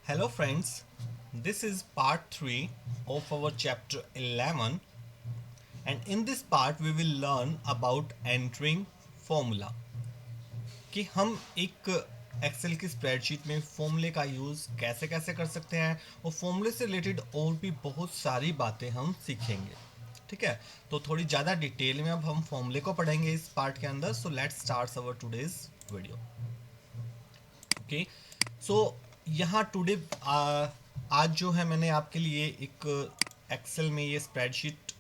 Hello friends, this is part 3 of our chapter 11, and in this part we will learn about entering formula कि हम एक Excel की spreadsheet में फॉर्मूले का यूज़ कैसे कैसे कर सकते हैं और फॉर्मूले से रिलेटेड और भी बहुत सारी बातें हम सीखेंगे। ठीक है, तो थोड़ी ज़्यादा डिटेल में अब हम फॉर्मूले को पढ़ेंगे इस पार्ट के अंदर। So let's start our today's video. Okay, so यहाँ टुडे आज जो है मैंने आपके लिए एक एक्सेल में ये स्प्रेडशीट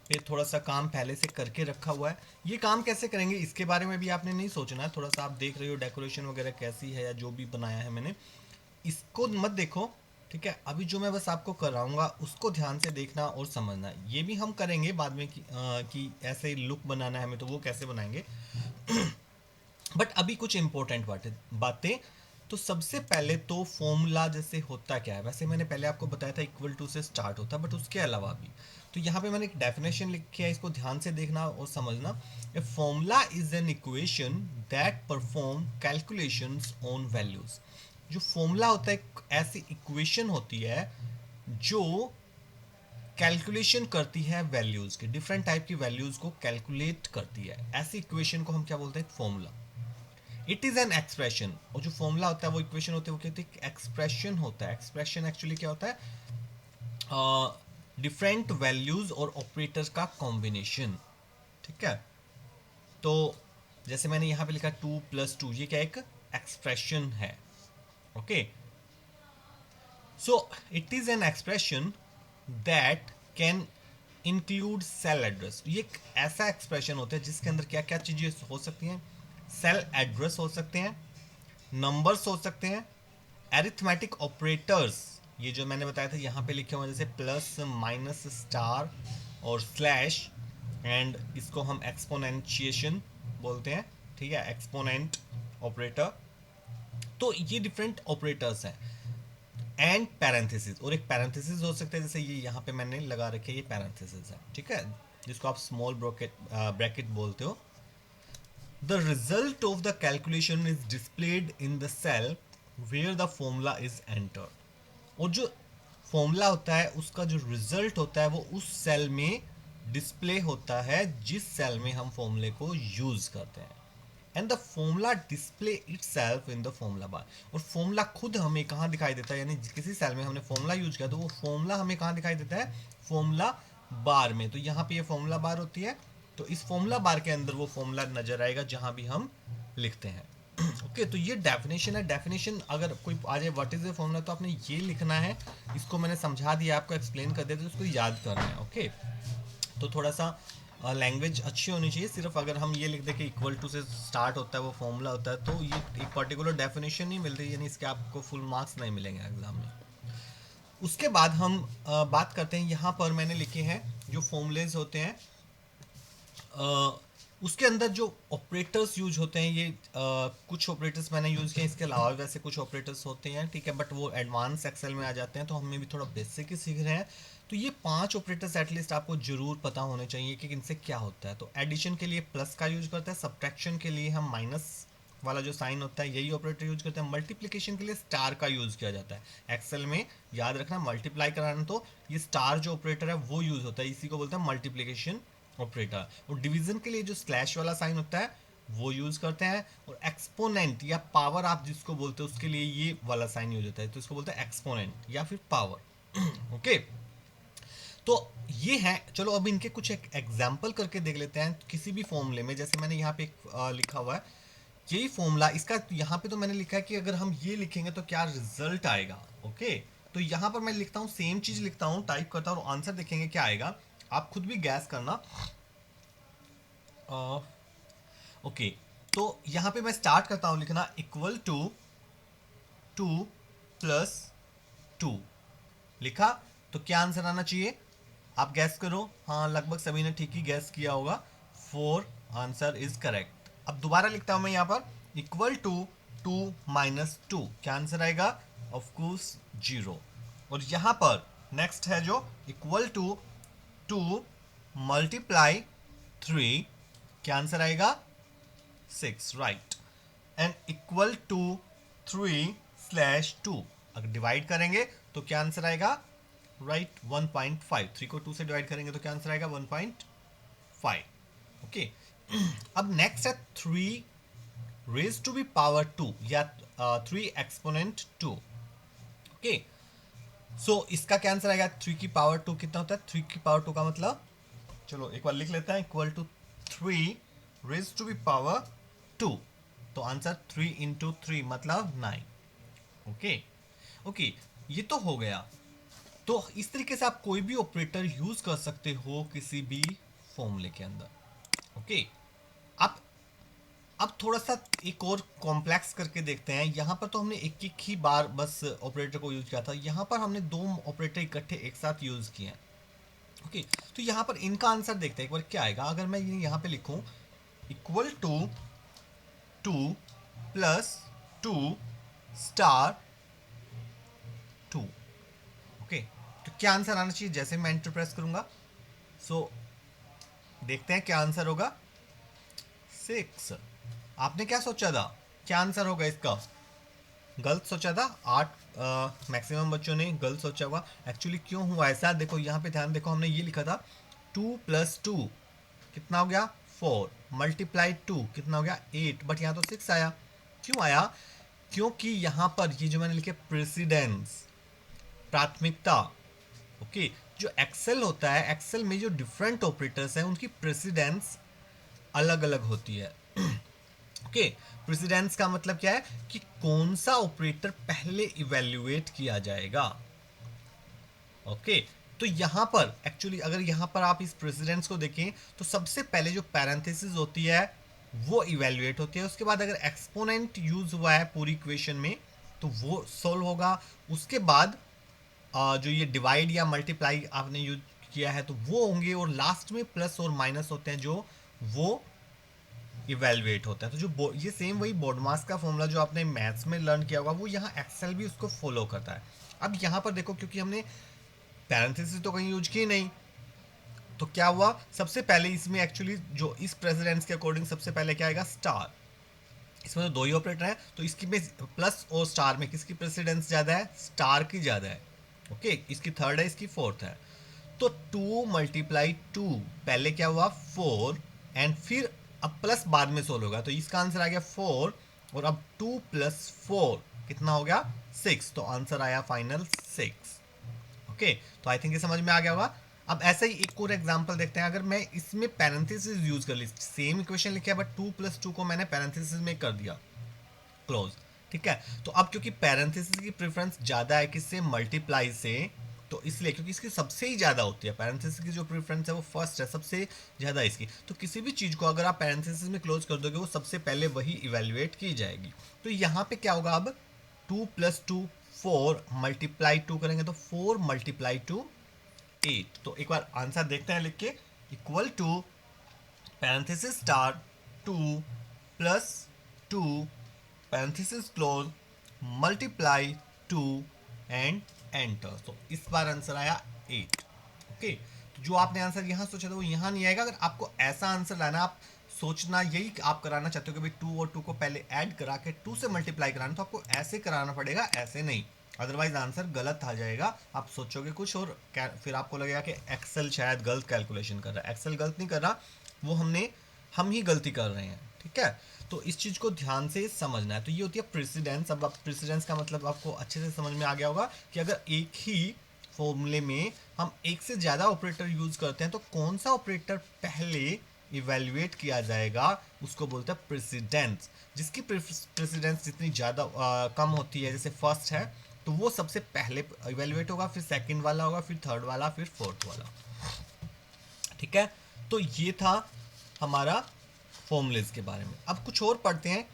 पे थोड़ा सा काम पहले से करके रखा हुआ है। ये काम कैसे करेंगे इसके बारे में भी आपने नहीं सोचना है। थोड़ा सा आप देख रहे हो डेकोरेशन वगैरह कैसी है या जो भी बनाया है मैंने, इसको मत देखो। ठीक है, अभी जो मैं बस आपको कराऊंगा उसको ध्यान से देखना और समझना। ये भी हम करेंगे बाद में कि ऐसे लुक बनाना है हमें, तो वो कैसे बनाएंगे। बट अभी कुछ इंपॉर्टेंट बातें। तो सबसे पहले तो फॉर्मूला जैसे होता क्या है, वैसे मैंने पहले आपको बताया था इक्वल टू से स्टार्ट होता है, बट उसके अलावा भी तो यहाँ पे मैंने एक डेफिनेशन लिखी है, इसको ध्यान से देखना और समझना। A formula is an equation that perform calculations on values. जो फॉर्मूला होता है एक ऐसी इक्वेशन होती है जो कैलकुलेशन करती है वैल्यूज के, डिफरेंट टाइप की वैल्यूज को कैलकुलेट करती है। ऐसी इक्वेशन को हम क्या बोलते हैं, formula. It is an expression, और जो फॉर्मूला होता है वो इक्वेशन होती है, वो कहते हैं एक्सप्रेशन होता है। एक्सप्रेशन एक्चुअली क्या होता है, डिफरेंट वैल्यूज और ऑपरेटर्स का कॉम्बिनेशन। ठीक है, तो जैसे मैंने यहां पे लिखा 2 + 2, ये क्या एक एक्सप्रेशन है। Okay, so it is an expression that can include cell address. ये एक ऐसा एक्सप्रेशन होता है जिसके अंदर क्या क्या चीजें हो सकती हैं। सेल एड्रेस हो सकते हैं, नंबर्स हो सकते हैं, एरिथमेटिक ऑपरेटर्स, ये जो मैंने बताया था यहाँ पे लिखे हुए जैसे प्लस माइनस स्टार और स्लैश, एंड इसको हम एक्सपोनेंशिएशन बोलते हैं। ठीक है, एक्सपोनेंट ऑपरेटर। तो ये डिफरेंट ऑपरेटर्स हैं। एंड पैरेंथेसिस, और एक पैरेंथेसिस हो सकता है, जैसे ये यहाँ पे मैंने लगा रखे, ये पैरेंथेसिस है। ठीक है, जिसको आप स्मॉल ब्रैकेट बोलते हो। The result of the calculation is displayed in the cell where the formula is entered. और जो फॉर्मूला होता है उसका जो रिजल्ट होता है वो उस सेल में डिस्प्ले होता है जिस सेल में हम फॉर्मूले को यूज करते हैं। And the formula display itself in the formula bar. और फॉर्मूला खुद हमें कहाँ दिखाई देता है, यानी किसी सेल में हमने फॉर्मूला यूज किया तो वो फॉर्मूला हमें कहाँ दिखाई देता है, फॉर्मूला बार में। तो यहाँ पे ये फॉर्मूला बार होती है, तो इस फॉर्मूला बार के अंदर वो फॉर्मूला नजर आएगा जहां भी हम लिखते हैं। ओके, तो ये डेफिनेशन है। डेफिनेशन अगर कोई आ जाए व्हाट इज द फॉर्मूला, तो आपने ये लिखना है। इसको मैंने समझा दिया, आपको एक्सप्लेन कर दिया, तो उसको याद करना है। ओके, तो थोड़ा सा लैंग्वेज अच्छी होनी चाहिए। सिर्फ अगर हम ये लिख दें कि इक्वल टू से स्टार्ट होता है वो फॉर्मूला होता है, तो ये एक पर्टिकुलर डेफिनेशन नहीं मिलती, यानी इसके आपको फुल मार्क्स नहीं मिलेंगे एग्जाम में। उसके बाद हम बात करते हैं, यहाँ पर मैंने लिखे हैं जो फॉर्मूलेज होते हैं, उसके अंदर जो ऑपरेटर्स यूज होते हैं। ये कुछ ऑपरेटर्स मैंने यूज किए, इसके अलावा वैसे कुछ ऑपरेटर्स होते हैं। ठीक है, बट वो एडवांस एक्सेल में आ जाते हैं, तो हमें भी थोड़ा बेसिक ही सीख रहे हैं। तो ये 5 ऑपरेटर्स एटलीस्ट आपको जरूर पता होने चाहिए कि इनसे क्या होता है। तो एडिशन के लिए प्लस का यूज करते हैं, सब्ट्रैक्शन के लिए हम माइनस वाला जो साइन होता है यही ऑपरेटर यूज करते हैं, मल्टीप्लिकेशन के लिए स्टार का यूज किया जाता है। एक्सेल में याद रखना, मल्टीप्लाई कराना तो ये स्टार जो ऑपरेटर है वो यूज होता है, इसी को बोलते हैं मल्टीप्लिकेशन ऑपरेटर। और डिवीजन के लिए जो स्लैश वाला साइन होता है वो यूज करते हैं। और एक्सपोनेंट या पावर आप जिसको बोलते हो उसके लिए ये वाला साइन यूज होता है, तो इसको बोलते हैं एक्सपोनेंट या फिर पावर। ओके, तो ये है। चलो अब इनके कुछ एक एग्जाम्पल करके देख लेते हैं किसी भी फॉर्मूले में। जैसे मैंने यहाँ पे एक लिखा हुआ है, यही फॉर्मूला इसका यहाँ पे तो मैंने लिखा है कि अगर हम ये लिखेंगे तो क्या रिजल्ट आएगा। ओके, तो यहाँ पर मैं लिखता हूँ, सेम चीज लिखता हूँ, टाइप करता हूँ और आंसर देखेंगे क्या आएगा। आप खुद भी गैस करना। ओके, तो यहाँ पे मैं स्टार्ट करता हूँ लिखना इक्वल टू 2 + 2। लिखा, तो क्या आंसर आना चाहिए, आप गैस करो। हाँ, लगभग सभी ने ठीक ही गैस किया होगा। 4 आंसर इज करेक्ट। अब दोबारा लिखता हूं मैं यहाँ पर इक्वल टू 2 - 2, क्या आंसर आएगा, ऑफ कोर्स 0। और यहाँ पर नेक्स्ट है जो इक्वल टू 2 × 3, क्या आंसर आएगा, 6, राइट। एंड इक्वल टू 3/2, अगर डिवाइड करेंगे तो क्या आंसर आएगा, राइट 1.5। 3 को 2 से डिवाइड करेंगे तो क्या आंसर आएगा 1.5। ओके अब नेक्स्ट है 3 रेज टू बी पावर 2 या 3 एक्सपोनेंट 2। ओके सो इसका क्या आंसर आएगा, 3 की पावर 2 कितना होता है, 3 की पावर 2 का मतलब, चलो एक बार लिख लेते हैं, equal to 3 raise to B power 2। तो आंसर 3 इंटू 3 मतलब 9। ओके ओके ये तो हो गया। तो इस तरीके से आप कोई भी ऑपरेटर यूज कर सकते हो किसी भी फॉर्मूले के अंदर। ओके अब थोड़ा सा एक और कॉम्प्लेक्स करके देखते हैं। यहां पर तो हमने एक एक ही बार बस ऑपरेटर को यूज किया था, यहां पर हमने 2 ऑपरेटर इकट्ठे एक साथ यूज किए हैं। ओके तो यहां पर इनका आंसर देखते हैं एक बार क्या आएगा। अगर मैं यहां पे लिखूं equal to 2 plus 2 star 2। Okay तो क्या आंसर आना चाहिए, जैसे मैं एंटर प्रेस करूंगा सो देखते हैं क्या आंसर होगा 6। आपने क्या सोचा था, क्या आंसर होगा इसका, गलत सोचा था। 8 मैक्सिमम बच्चों ने गलत सोचा होगा। एक्चुअली क्यों हुआ ऐसा, देखो यहाँ पे ध्यान देखो, हमने ये लिखा था 2 प्लस 2 कितना हो गया 4 मल्टीप्लाई 2 कितना हो गया 8, बट यहाँ तो 6 आया। क्यों आया, क्योंकि यहाँ पर ये जो मैंने लिखे प्रेसिडेंस, प्राथमिकता। ओके जो एक्सेल होता है, एक्सेल में जो डिफरेंट ऑपरेटर्स हैं उनकी प्रेसिडेंस अलग अलग होती है। ओके प्रेसिडेंस का मतलब क्या है कि कौन सा ऑपरेटर पहले इवेल्युएट किया जाएगा। ओके तो यहां पर एक्चुअली अगर यहां पर आप इस प्रेसिडेंस को देखें तो सबसे पहले जो पैरेंथेसिस होती है वो इवेल्युएट होती है, उसके बाद अगर एक्सपोनेंट यूज हुआ है पूरी इक्वेशन में तो वो सोल्व होगा, उसके बाद जो ये डिवाइड या मल्टीप्लाई आपने यूज किया है तो वो होंगे, और लास्ट में प्लस और माइनस होते हैं जो वो इवेलुएट होता है। तो जो ये सेम वही बॉडमास का फॉर्मूला जो आपने मैथ्स में लर्न किया होगा वो यहाँ एक्सेल भी उसको फॉलो करता है। अब यहाँ पर देखो क्योंकि हमने पैरेंथेसिस तो कहीं यूज की नहीं, तो क्या हुआ सबसे पहले इसमें एक्चुअली जो इस प्रेसिडेंस के अकॉर्डिंग सबसे पहले क्या आएगा स्टार। इसमें तो 2 ही ऑपरेटर हैं तो इसकी में प्लस और स्टार में किसकी प्रेसिडेंस ज़्यादा है, स्टार की ज़्यादा है। ओके इसकी 3rd है, इसकी 4th है। तो 2 मल्टीप्लाई 2 पहले क्या हुआ 4 एंड फिर अब प्लस बाद में सोल्व होगा तो इसका आंसर आ गया 4, और अब 2 प्लस 4 कितना हो गया 6, तो आंसर आया फाइनल 6। ओके तो आई थिंक ये समझ में आ गया होगा। अब ऐसा ही एक और एग्जांपल देखते हैं। अगर मैं इसमें पैरेंथेसिस यूज कर ली, सेम इक्वेशन लिखा है बट 2 प्लस 2 को मैंने पैरेंथेसिस में कर दिया क्लोज, ठीक है। तो अब क्योंकि पैरेंथेसिस की प्रेफरेंस ज़्यादा है किससे, मल्टीप्लाई से, तो इसलिए क्योंकि इसकी सबसे ही ज़्यादा होती है पैरेंथेसिस की जो प्रेफरेंस है वो फर्स्ट है सबसे ज़्यादा इसकी, तो किसी भी चीज़ को अगर आप पैरेंथेसिस में क्लोज कर दोगे वो सबसे पहले वही इवेल्युएट की जाएगी। तो यहाँ पे क्या होगा अब 2 प्लस 2 4 मल्टीप्लाई 2 करेंगे तो 4 मल्टीप्लाई 2 8। तो एक बार आंसर देखते हैं लिख के, equal to parenthesis star 2 plus 2 parenthesis close multiply 2 and enter. तो इस बार आंसर आया 8। ओके तो जो आपने आंसर यहाँ सोचा था वो यहाँ नहीं आएगा। अगर आपको ऐसा आंसर लाना, आप सोचना यही आप कराना चाहते हो कि भाई 2 और 2 को पहले ऐड करा के 2 से मल्टीप्लाई कराना, तो आपको ऐसे कराना पड़ेगा, ऐसे नहीं, अदरवाइज आंसर गलत आ जाएगा। आप सोचोगे कुछ और फिर आपको लगेगा कि एक्सेल शायद गलत कैलकुलेशन कर रहा है। एक्सेल गलत नहीं कर रहा, वो हम ही गलती कर रहे हैं, ठीक है। तो इस चीज़ को ध्यान से समझना है। तो ये होती है प्रेसिडेंस। अब प्रेसिडेंस का मतलब आपको अच्छे से समझ में आ गया होगा कि अगर एक ही फॉर्मूले में हम एक से ज़्यादा ऑपरेटर यूज़ करते हैं तो कौन सा ऑपरेटर पहले इवेल्युएट किया जाएगा उसको बोलते हैं प्रेसिडेंस। जिसकी प्रेसिडेंस जितनी ज़्यादा कम होती है, जैसे फर्स्ट है तो वो सबसे पहले इवेल्युएट होगा, फिर सेकंड वाला होगा, फिर थर्ड वाला, फिर फोर्थ वाला, ठीक है। तो ये था हमारा फॉर्मूलेज के बारे में। अब कुछ और पढ़ते हैं,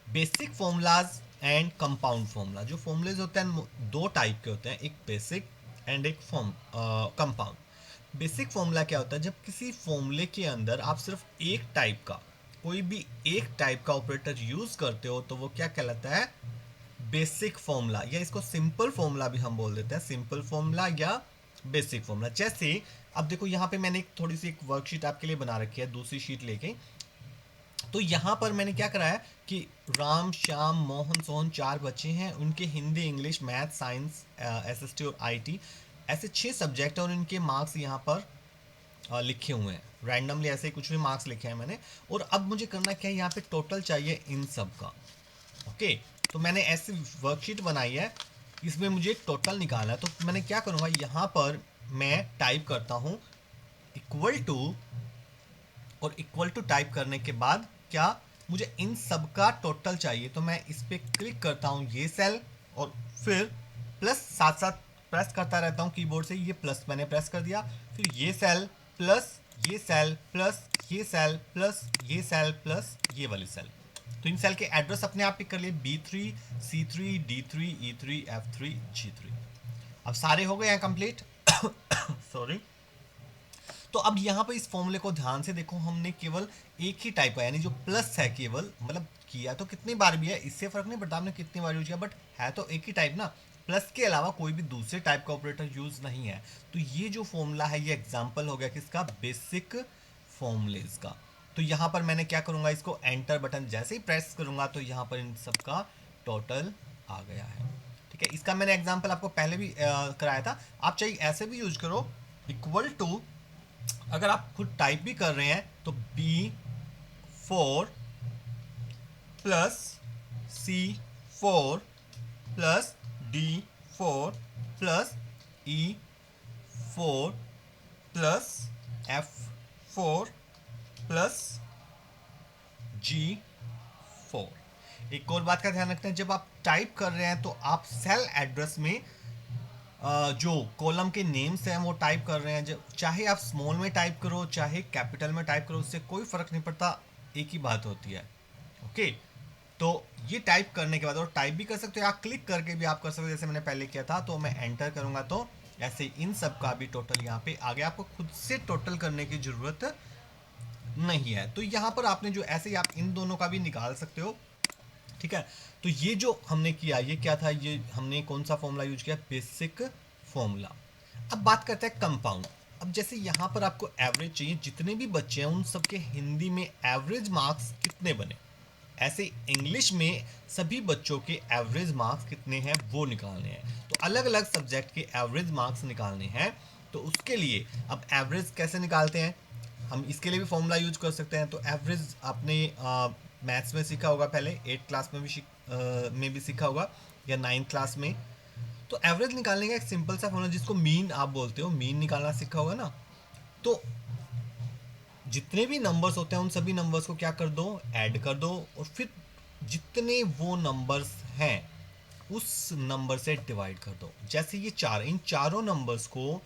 basic formulas and compound formula. जो फॉर्मूलेज होते हैं 2 टाइप के होते हैं, एक बेसिक एंड एक कंपाउंड। बेसिक फॉर्मूला क्या होता है, जब किसी फॉर्मूले के अंदर आप सिर्फ एक टाइप का, कोई भी एक टाइप का ऑपरेटर यूज करते हो तो वो क्या कहलाता है, बेसिक फॉर्मूला, या इसको सिंपल फॉर्मूला भी हम बोल देते हैं, सिंपल फॉर्मूला या बेसिक फॉर्मूला। जैसे अब देखो यहाँ पे मैंने एक थोड़ी सी एक वर्कशीट आपके लिए बना रखी है, दूसरी शीट लेके। तो यहाँ पर मैंने क्या करा है कि राम, श्याम, मोहन, सोहन 4 बच्चे हैं, उनके Hindi, English, math, science, SST और आईटी ऐसे 6 सब्जेक्ट हैं और इनके मार्क्स यहाँ पर लिखे हुए हैं। रैंडमली ऐसे ही कुछ भी मार्क्स लिखे हैं मैंने। और अब मुझे करना क्या है, यहाँ पे टोटल चाहिए इन सब का। ओके, तो मैंने ऐसी वर्कशीट बनाई है, इसमें मुझे टोटल निकालना है। तो मैंने क्या करूँगा, यहाँ पर मैं टाइप करता हूँ इक्वल टू, और इक्वल टू टाइप करने के बाद क्या, मुझे इन सब का टोटल चाहिए। तो मैं इस पर क्लिक करता हूँ ये सेल, और फिर प्लस साथ साथ प्रेस करता रहता हूँ कीबोर्ड से। ये प्लस मैंने प्रेस कर दिया, फिर ये सेल प्लस ये सेल प्लस ये सेल प्लस ये सेल प्लस ये वाली सेल। तो इन सेल के एड्रेस अपने आप पिक कर लिए, B3, C3, D3, E3, F3, G3। अब सारे हो गए हैं कंप्लीट। सॉरी। तो अब यहाँ पर इस फॉर्मूले को ध्यान से देखो, हमने केवल एक ही टाइप का, यानी जो प्लस है केवल, मतलब किया तो कितनी बार भी है इससे फर्क नहीं पड़ता हमने कितनी बार यूज किया, बट है तो एक ही टाइप ना। प्लस के अलावा कोई भी दूसरे टाइप का ऑपरेटर यूज नहीं है। तो ये जो फॉर्मूला है ये एग्जाम्पल हो गया किसका, बेसिक फॉर्मूलेज का। तो यहाँ पर मैंने क्या करूँगा, इसको एंटर बटन जैसे ही प्रेस करूँगा तो यहाँ पर इन सब का टोटल आ गया है। ठीक है, इसका मैंने एग्जाम्पल आपको पहले भी कराया था। आप चाहिए ऐसे भी यूज करो, इक्वल टू, अगर आप खुद टाइप भी कर रहे हैं तो B4 plus C4 plus D4 plus E4 plus F4 plus G4। एक और बात का ध्यान रखते हैं, जब आप टाइप कर रहे हैं तो आप सेल एड्रेस में जो कॉलम के नेम्स हैं वो टाइप कर रहे हैं, जब चाहे आप स्मॉल में टाइप करो चाहे कैपिटल में टाइप करो, उससे कोई फ़र्क नहीं पड़ता, एक ही बात होती है। ओके, तो ये टाइप करने के बाद, और टाइप भी कर सकते हो या क्लिक करके भी आप कर सकते हो, जैसे मैंने पहले किया था। तो मैं एंटर करूँगा तो ऐसे इन सब का भी टोटल यहाँ पे आ गया। आपको खुद से टोटल करने की ज़रूरत नहीं है। तो यहाँ पर आपने जो ऐसे ही आप इन दोनों का भी निकाल सकते हो। ठीक है, तो ये जो हमने किया ये क्या था, ये हमने कौन सा फॉर्मूला यूज किया, बेसिक फॉर्मूला। अब बात करते हैं कंपाउंड। अब जैसे यहाँ पर आपको एवरेज चाहिए, जितने भी बच्चे हैं उन सबके हिंदी में एवरेज मार्क्स कितने बने, ऐसे इंग्लिश में सभी बच्चों के एवरेज मार्क्स कितने हैं वो निकालने हैं। तो अलग अलग सब्जेक्ट के एवरेज मार्क्स निकालने हैं। तो उसके लिए अब एवरेज कैसे निकालते हैं, हम इसके लिए भी फॉर्मूला यूज कर सकते हैं। तो एवरेज आपने मैथ्स में सीखा होगा, पहले 8th क्लास में भी सीखा होगा, या 9th क्लास में। तो एवरेज निकालने का एक सिंपल सा फॉर्मूला, जिसको मीन आप बोलते हो, मीन निकालना सीखा होगा ना। तो जितने भी नंबर्स होते हैं उन सभी नंबर्स को क्या कर दो, ऐड कर दो, और फिर जितने वो नंबर्स हैं उस नंबर से डिवाइड कर दो। जैसे ये चार, इन चारों नंबर्स को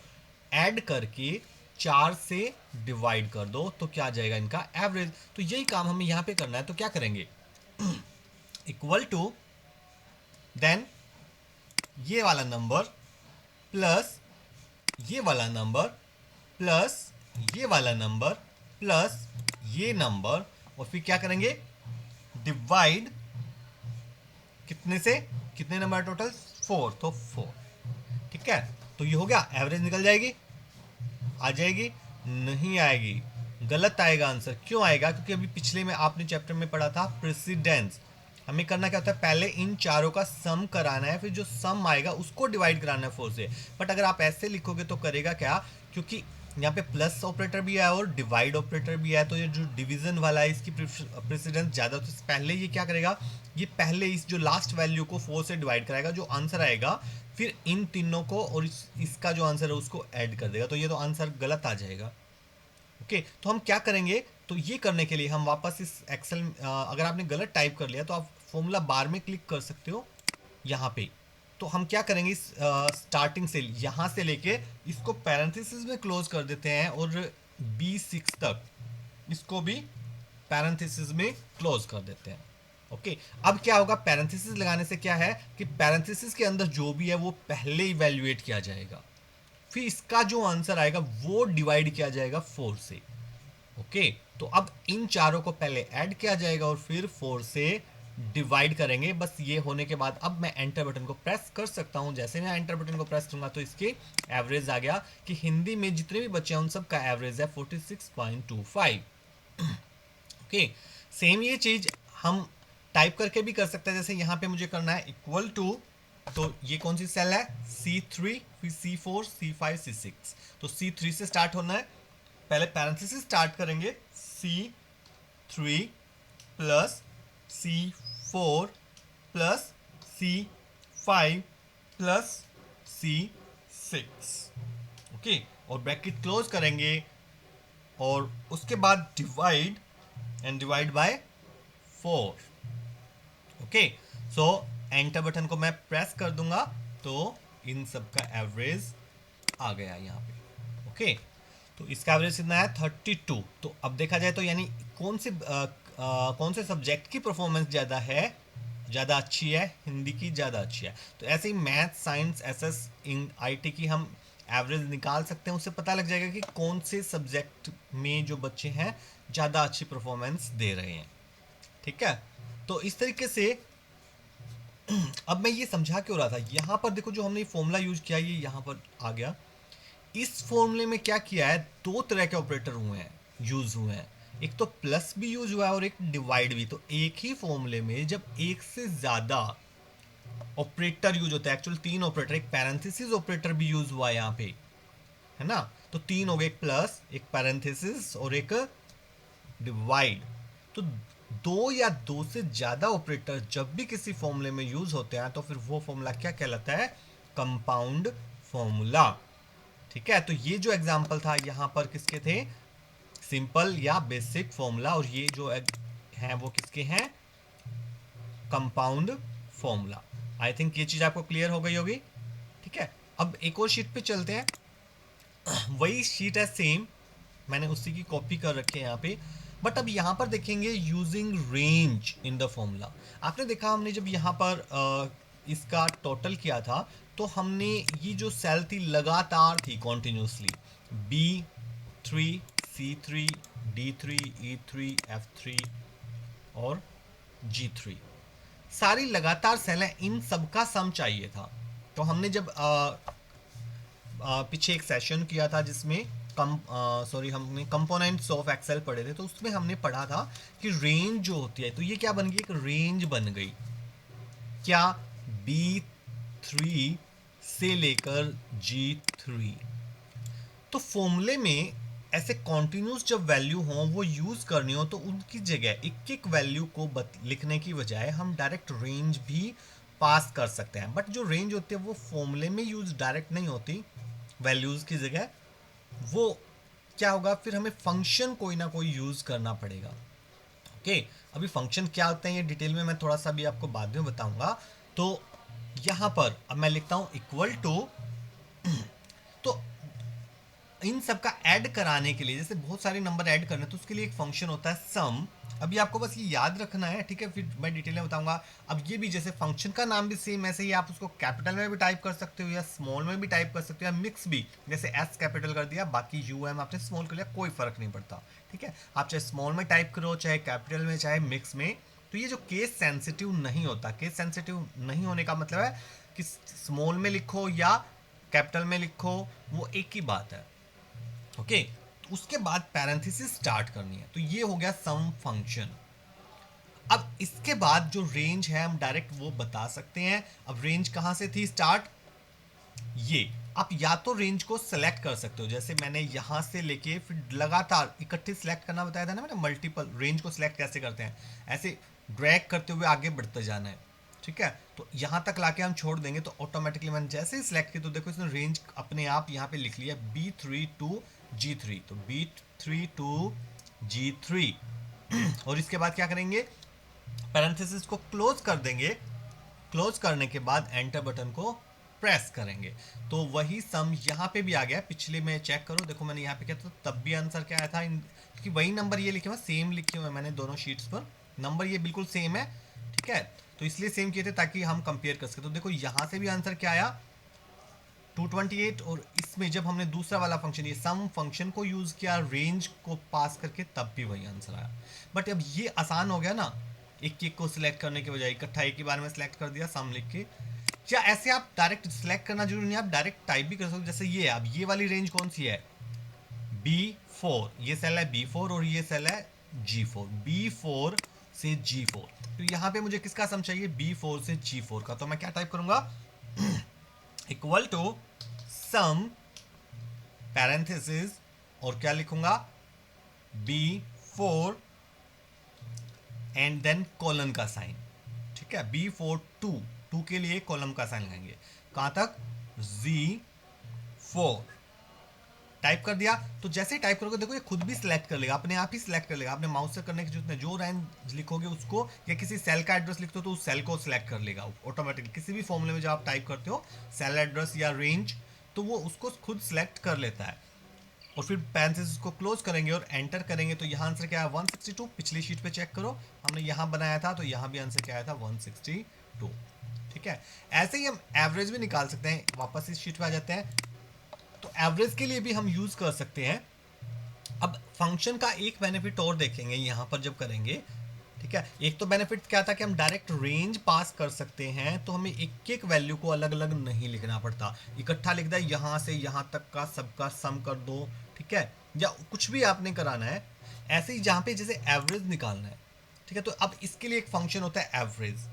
ऐड करके 4 से डिवाइड कर दो तो क्या आ जाएगा, इनका एवरेज। तो यही काम हमें यहाँ पे करना है। तो क्या करेंगे, इक्वल टू, देन ये वाला नंबर प्लस ये वाला नंबर प्लस ये वाला नंबर प्लस ये नंबर, और फिर क्या करेंगे, डिवाइड कितने से, कितने नंबर टोटल, 4, तो 4। ठीक है, तो ये हो गया, एवरेज निकल जाएगी, आ जाएगी, नहीं आएगी, गलत आएगा आंसर। क्यों आएगा, क्योंकि अभी पिछले में आपने चैप्टर में पढ़ा था प्रेसिडेंस। हमें करना क्या होता है, पहले इन चारों का सम कराना है, फिर जो सम आएगा उसको डिवाइड कराना है 4 से। बट अगर आप ऐसे लिखोगे तो करेगा क्या, क्योंकि यहाँ पे प्लस ऑपरेटर भी है और डिवाइड ऑपरेटर भी है, तो ये जो डिवीजन वाला है इसकी प्रेसिडेंस ज़्यादा, तो पहले ये क्या करेगा, ये पहले इस जो लास्ट वैल्यू को 4 से डिवाइड कराएगा, जो आंसर आएगा फिर इन तीनों को और इसका जो आंसर है उसको ऐड कर देगा। तो ये तो आंसर गलत आ जाएगा। ओके, तो हम क्या करेंगे, तो ये करने के लिए हम वापस इस एक्सेल, अगर आपने गलत टाइप कर लिया तो आप फॉर्मूला बार में क्लिक कर सकते हो यहाँ पे। तो हम क्या करेंगे, स्टार्टिंग से यहाँ से लेके इसको पैरेंथेसिस में क्लोज कर देते हैं, और B6 तक इसको भी पैरेंथेसिस में क्लोज कर देते हैं। ओके, अब क्या होगा, पैरेंथेसिस लगाने से क्या है कि पैरेंथेसिस के अंदर जो भी है वो पहले इवैल्यूएट किया जाएगा, फिर इसका जो आंसर आएगा वो डिवाइड किया जाएगा 4 से। ओके, तो अब इन चारों को पहले ऐड किया जाएगा और फिर 4 से डिवाइड करेंगे। बस ये होने के बाद अब मैं एंटर बटन को प्रेस कर सकता हूं। जैसे मैं एंटर बटन को प्रेस करूंगा तो इसके एवरेज आ गया कि हिंदी में जितने भी बच्चे हैं उन सब का एवरेज है 46.25। ओके, सेम ये चीज हम टाइप करके भी कर सकते हैं, जैसे यहाँ पे मुझे करना है इक्वल टू, तो ये कौन सी सेल है, C3, फिर C4, C5, C6। तो C3 से स्टार्ट होना है, पहले पैरेंथेसिस स्टार्ट करेंगे, C3 plus C4 plus C5 plus C6, okay, और ब्रैकेट क्लोज करेंगे, और उसके बाद divide and divide by 4, okay. So enter button को मैं प्रेस कर दूंगा, तो इन सब का एवरेज आ गया यहाँ पे, ओके। तो इसका एवरेज कितना है 32। तो अब देखा जाए तो यानी कौन से सब्जेक्ट की परफॉर्मेंस ज़्यादा है, ज़्यादा अच्छी है, हिंदी की ज़्यादा अच्छी है। तो ऐसे ही मैथ, साइंस, एसएस, आईटी की हम एवरेज निकाल सकते हैं, उससे पता लग जाएगा कि कौन से सब्जेक्ट में जो बच्चे हैं ज़्यादा अच्छी परफॉर्मेंस दे रहे हैं, ठीक है। तो इस तरीके से अब मैं ये समझा क्यों रहा था, यहाँ पर देखो जो हमने फॉर्मूला यूज किया ये यहाँ पर आ गया। इस फॉर्मूले में क्या किया है, दो तरह के ऑपरेटर हुए हैं, यूज हुए हैं, एक तो प्लस भी यूज हुआ है और एक डिवाइड भी। तो एक ही फॉर्मूले में जब एक से ज्यादा ऑपरेटर यूज होता है, एक्चुअल तीन ऑपरेटर, एक पैरेंथेसिस ऑपरेटर भी यूज हुआ है यहाँ पे, है ना। तो तीन हो गए, एक प्लस, एक पैरेंथेसिस और एक डिवाइड। तो दो या दो से ज्यादा ऑपरेटर जब भी किसी फॉर्मूले में यूज होते हैं तो फिर वो फॉर्मूला क्या कहलाता है, कंपाउंड फॉर्मूला, ठीक है। तो ये जो एग्जांपल था यहाँ पर किसके थे, सिंपल या बेसिक फॉर्मूला, और ये जो हैं वो किसके हैं, कंपाउंड फॉर्मूला। आई थिंक ये चीज आपको क्लियर हो गई होगी, ठीक है। अब एक और शीट पे चलते हैं। वही शीट है सेम, मैंने उसी की कॉपी कर रखी है यहाँ पे, बट अब यहाँ पर देखेंगे using range in the formula. आपने देखा हमने जब यहाँ पर इसका टोटल किया था, तो हमने ये जो सेल थी लगातार थी continuously, B3, C3, D3, E3, F3 और G3, सारी लगातार सेल हैं, इन सबका सम चाहिए था। तो हमने जब पीछे एक सेशन किया था जिसमें हमने कंपोनेंट्स ऑफ एक्सेल पढ़े थे, तो उसमें हमने पढ़ा था कि रेंज जो होती है, तो ये क्या बन गई, एक रेंज बन गई, क्या, B3 से लेकर G3। तो फॉर्मूले में ऐसे कॉन्टिन्यूस जब वैल्यू हो वो यूज करनी हो, तो उनकी जगह एक एक वैल्यू को लिखने की बजाय हम डायरेक्ट रेंज भी पास कर सकते हैं। बट जो रेंज होती है वो फॉर्मूले में यूज डायरेक्ट नहीं होती, वैल्यूज की जगह वो क्या होगा, फिर हमें फंक्शन कोई ना कोई यूज करना पड़ेगा, ओके। अभी फंक्शन क्या होते हैं ये डिटेल में मैं थोड़ा सा भी आपको बाद में बताऊंगा। तो यहां पर अब मैं लिखता हूं इक्वल टू, तो इन सब का ऐड कराने के लिए, जैसे बहुत सारे नंबर ऐड करने, तो उसके लिए एक फंक्शन होता है सम। अभी आपको बस ये याद रखना है, ठीक है, फिर मैं डिटेल में बताऊंगा। अब ये भी जैसे फंक्शन का नाम भी सेम, ऐसे ही आप उसको कैपिटल में भी टाइप कर सकते हो या स्मॉल में भी टाइप कर सकते हो, या मिक्स भी, जैसे एस कैपिटल कर दिया, बाकी यू एम आपने स्मॉल कर लिया, कोई फर्क नहीं पड़ता, ठीक है। आप चाहे स्मॉल में टाइप करो, चाहे कैपिटल में, चाहे मिक्स में। तो ये जो केस सेंसिटिव नहीं होता, केस सेंसिटिव नहीं होने का मतलब है कि स्मॉल में लिखो या कैपिटल में लिखो, वो एक ही बात है, ओके। उसके बाद पैरेंथेसिस स्टार्ट करनी है, तो ये हो गया सम फंक्शन। अब इसके बाद जो रेंज है हम डायरेक्ट वो बता सकते हैं। अब रेंज कहां से थी स्टार्ट, ये आप या तो रेंज को सेलेक्ट कर सकते हो, जैसे मैंने यहां से लेके फिर लगातार इकट्ठे सेलेक्ट करना बताया था ना मैंने, मल्टीपल रेंज को सिलेक्ट कैसे करते हैं, ऐसे ड्रैग करते हुए आगे बढ़ते जाना है, ठीक है। तो यहां तक लाके हम छोड़ देंगे, तो ऑटोमेटिकली मैंने जैसे ही सिलेक्ट किया तो देखो इसने रेंज अपने आप यहाँ पे लिख लिया B3 टू G3, तो B3 टू G3। और इसके बाद क्या करेंगे, पैरेंथेसिस को क्लोज कर देंगे, क्लोज करने के बाद एंटर बटन को प्रेस करेंगे, तो वही सम यहाँ पे भी आ गया। पिछले में चेक करो, देखो मैंने यहाँ पे किया था तब भी आंसर क्या आया था, क्योंकि वही नंबर ये लिखे हुए सेम लिखे हुए मैंने दोनों शीट्स पर, नंबर ये बिल्कुल सेम है, ठीक है। तो इसलिए सेम किए थे ताकि हम कंपेयर कर सके। तो देखो यहाँ से भी आंसर क्या आया 228, और इसमें जब हमने दूसरा वाला फंक्शन, ये सम फंक्शन को यूज किया रेंज को पास करके, तब भी वही आंसर आया। बट अब ये आसान हो गया ना, एक एक को सिलेक्ट करने के बजाय इकट्ठा एक ही बार में सिलेक्ट कर दिया सम लिख के। या ऐसे आप डायरेक्ट सिलेक्ट करना जरूरी नहीं, आप डायरेक्ट टाइप भी कर सकते हो। जैसे ये अब ये वाली रेंज कौन सी है, B4, ये सेल है B4 और ये सेल है G4। B4 से G4। तो यहाँ पे मुझे किसका सम चाहिए, B4 से G4 का। तो मैं क्या टाइप करूंगा, इक्वल टू सम पैरेंथेसिस और क्या लिखूंगा, B4 एंड देन कॉलन का साइन। ठीक है, B4 टू के लिए कॉलम का साइन लगाएंगे। कहां तक, Z4 टाइप कर दिया। तो जैसे ही टाइप करोगे देखो ये खुद भी सिलेक्ट कर लेगा, अपने आप ही सिलेक्ट कर लेगा। आपने माउस से करने की जरूरत नहीं, जो रेंज लिखोगे उसको, या किसी सेल का एड्रेस लिखते हो तो उस सेल को सिलेक्ट कर लेगा ऑटोमेटिकली। किसी भी फॉर्मूले में जब आप टाइप करते हो सेल एड्रेस या रेंज, तो वो उसको खुद सिलेक्ट कर लेता है। और फिर पैरेंथेसिस को क्लोज करेंगे और एंटर करेंगे। तो यहाँ आंसर क्या है, 162। पिछली शीट पे चेक करो, हमने यहाँ बनाया था तो यहाँ भी आंसर क्या आया था, 162। ठीक है, ऐसे ही हम एवरेज भी निकाल सकते हैं। वापस इस शीट पे आ जाते हैं। तो एवरेज के लिए भी हम यूज कर सकते हैं। अब फंक्शन का एक बेनिफिट और देखेंगे यहाँ पर जब करेंगे। ठीक है, एक तो बेनिफिट क्या था कि हम डायरेक्ट रेंज पास कर सकते हैं, तो हमें एक एक वैल्यू को अलग अलग नहीं लिखना पड़ता। इकट्ठा लिख दिया, यहाँ से यहाँ तक का सबका सम कर दो। ठीक है, या कुछ भी आपने कराना है। ऐसे ही जहाँ पे जैसे एवरेज निकालना है, ठीक है, तो अब इसके लिए एक फंक्शन होता है एवरेज।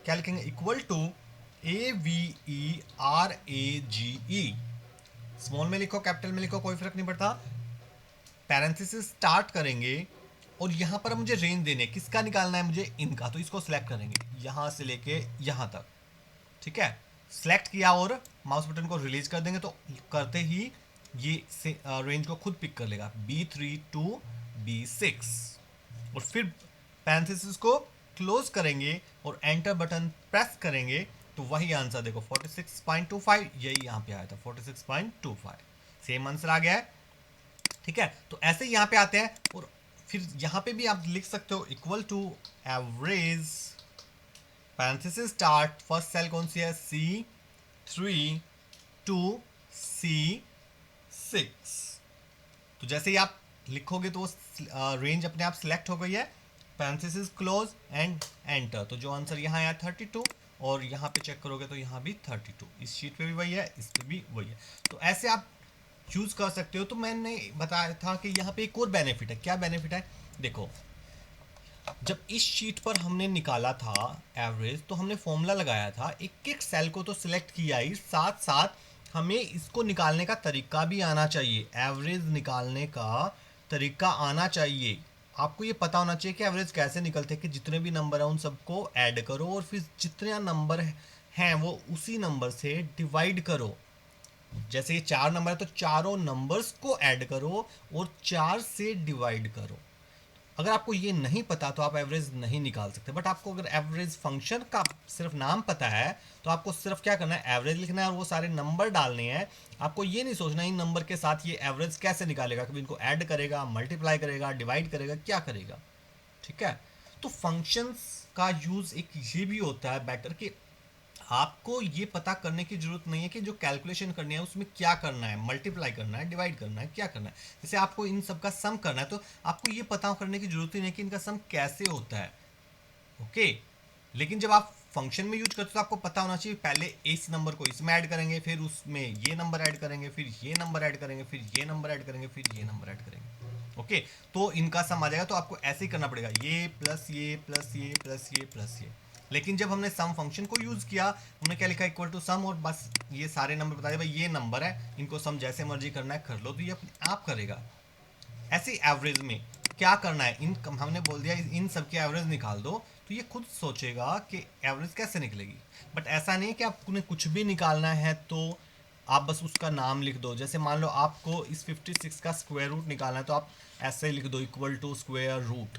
क्या लिखेंगे, इक्वल टू AVERAGE। स्मॉल में लिखो कैपिटल में लिखो कोई फर्क नहीं पड़ता। पैरेंथेसिस स्टार्ट करेंगे और यहां पर मुझे रेंज देने, किसका निकालना है मुझे, इनका। तो इसको सिलेक्ट करेंगे यहां से लेके यहां तक। ठीक है, सिलेक्ट किया और माउस बटन को रिलीज कर देंगे तो करते ही ये रेंज को खुद पिक कर लेगा, B3 to B6। और फिर पैरेंथेसिस को क्लोज करेंगे और एंटर बटन प्रेस करेंगे तो वही आंसर देखो 46.25, यही यहाँ पे आया था 46.25। सेम आंसर आ गया है। ठीक है, तो ऐसे ही यहाँ पे आते हैं और फिर यहाँ पे भी आप लिख सकते हो equal to average, parenthesis start, first cell कौन सी है, C3 to C6। तो जैसे ही आप लिखोगे तो रेंज अपने आप सिलेक्ट हो गई है। पैरेंथेसिस क्लोज एंड एंटर, तो जो आंसर यहाँ आया 32, और यहाँ पे चेक करोगे तो यहाँ भी 32। इस शीट पे भी वही है, इस पे भी वही है। तो ऐसे आप चूज कर सकते हो। तो मैंने बताया था कि यहाँ पे एक और बेनिफिट है। क्या बेनिफिट है, देखो जब इस शीट पर हमने निकाला था एवरेज, तो हमने फॉर्मूला लगाया था, एक एक सेल को तो सिलेक्ट किया ही, साथ साथ हमें इसको निकालने का तरीका भी आना चाहिए। एवरेज निकालने का तरीका आना चाहिए। आपको ये पता होना चाहिए कि एवरेज कैसे निकलते हैं, कि जितने भी नंबर हैं उन सबको ऐड करो और फिर जितने नंबर हैं वो उसी नंबर से डिवाइड करो। जैसे ये 4 नंबर है तो चारों नंबर्स को ऐड करो और 4 से डिवाइड करो। अगर आपको ये नहीं पता तो आप एवरेज नहीं निकाल सकते। बट आपको अगर एवरेज फंक्शन का सिर्फ नाम पता है तो आपको सिर्फ क्या करना है, एवरेज लिखना है और वो सारे नंबर डालने हैं। आपको ये नहीं सोचना इन नंबर के साथ ये एवरेज कैसे निकालेगा, कभी इनको ऐड करेगा, मल्टीप्लाई करेगा, डिवाइड करेगा, क्या करेगा। ठीक है, तो फंक्शंस का यूज एक ये भी होता है बेटर, कि आपको ये पता करने की जरूरत नहीं है कि जो कैलकुलेशन करनी है उसमें क्या करना है, मल्टीप्लाई करना है, डिवाइड करना है, क्या करना है। जैसे आपको इन सब का सम करना है तो आपको ये पता करने की जरूरत ही नहीं कि इनका सम कैसे होता है। ओके, लेकिन जब आप फंक्शन में यूज करते हो तो आपको पता होना चाहिए पहले इस नंबर को इसमें ऐड करेंगे, फिर उसमें ये नंबर ऐड करेंगे, फिर ये नंबर ऐड करेंगे, फिर ये नंबर ऐड करेंगे, फिर ये नंबर ऐड करेंगे। ओके, तो इनका सम आ जाएगा। तो आपको ऐसे ही करना पड़ेगा, ये प्लस ये प्लस ये प्लस ये प्लस ये। लेकिन जब हमने सम फंक्शन को यूज किया, हमने क्या लिखा, इक्वल टू सम, और बस ये सारे नंबर बता दिए, भाई ये नंबर है, इनको सम जैसे मर्जी करना है कर लो, तो ये अपने आप करेगा। ऐसे एवरेज में क्या करना है, इन हमने बोल दिया इन सब की एवरेज निकाल दो, तो ये खुद सोचेगा कि एवरेज कैसे निकलेगी। बट ऐसा नहीं कि आपको कुछ भी निकालना है तो आप बस उसका नाम लिख दो। जैसे मान लो आपको इस 56 का स्क्वायर रूट निकालना है तो आप ऐसे लिख दो, इक्वल टू स्क्वायर रूट।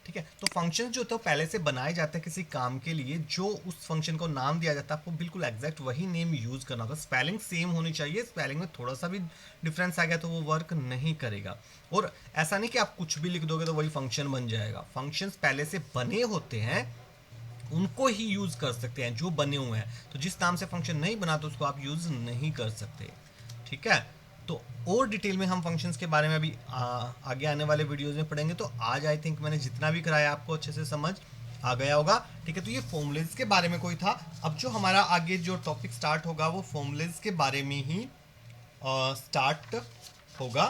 ठीक है, तो फंक्शन जो होते हैं पहले से बनाए जाते हैं किसी काम के लिए, जो उस फंक्शन को नाम दिया जाता है आपको बिल्कुल एग्जैक्ट वही नेम यूज करना होगा। स्पेलिंग सेम होनी चाहिए, स्पेलिंग में थोड़ा सा भी डिफरेंस आ गया तो वो वर्क नहीं करेगा। और ऐसा नहीं कि आप कुछ भी लिख दोगे तो वही फंक्शन बन जाएगा। फंक्शंस पहले से बने होते हैं, उनको ही यूज कर सकते हैं जो बने हुए हैं। तो जिस नाम से फंक्शन नहीं बना तो उसको आप यूज नहीं कर सकते। ठीक है, तो और डिटेल में हम फंक्शंस के बारे में अभी आगे आने वाले वीडियोस में पढ़ेंगे। तो आज आई थिंक मैंने जितना भी कराया आपको अच्छे से समझ आ गया होगा। ठीक है, तो ये फॉर्मूलेज के बारे में कोई था। अब जो हमारा आगे जो टॉपिक स्टार्ट होगा वो फॉर्मूलेज के बारे में ही स्टार्ट होगा।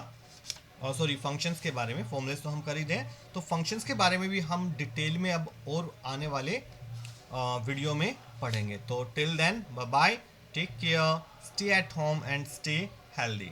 और सॉरी फंक्शंस के बारे में, फॉर्मूलेस तो हम कर ही दें, तो फंक्शंस के बारे में भी हम डिटेल में अब और आने वाले वीडियो में पढ़ेंगे। तो till then bye bye, take care, stay at home and stay healthy.